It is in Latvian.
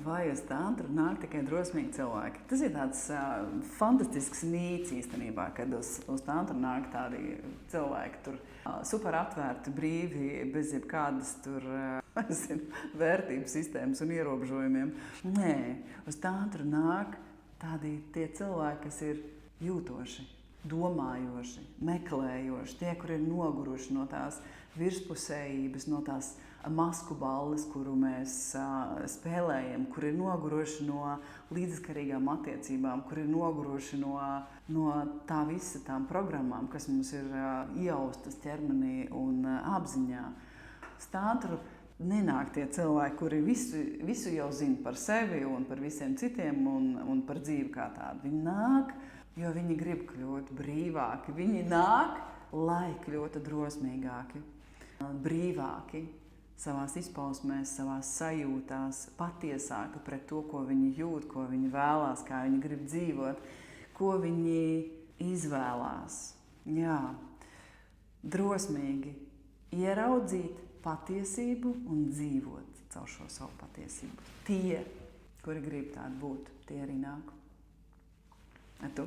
vai uz tantru nāk tikai drosmīgi cilvēki. Tas ir tāds fantastisks mīts īstenībā, kad uz tantru nāk tādi cilvēki tur super atvērti, brīvi, bez jebkādas tur vērtības sistēmas un ierobežojumiem. Nē, uz tantru nāk tādi tie cilvēki, kas ir jūtoši, domājoši, meklējoši, tie, kur ir noguruši no tās virspusējības, no tās masku balles, kuru mēs spēlējam, kur ir noguruši no līdzskarīgām attiecībām, kur ir noguruši no tā visa tām programmām, kas mums ir ieaustas ķermenī un apziņā. Uz tantru nenāk tie cilvēki, kuri visu jau zina par sevi un par visiem citiem un par dzīvi kā tādu. Viņi nāk, jo viņi grib kļūt brīvāki. Viņi nāk, lai kļūtu drosmīgāki, brīvāki savās izpausmēs, savās sajūtās, patiesāki pret to, ko viņi jūt, ko viņi vēlās, kā viņi grib dzīvot, ko viņi izvēlās. Jā, drosmīgi ieraudzīt patiesību un dzīvot caur šo savu patiesību. Tie, kuri grib tādi būt, tie arī nāk. A tu?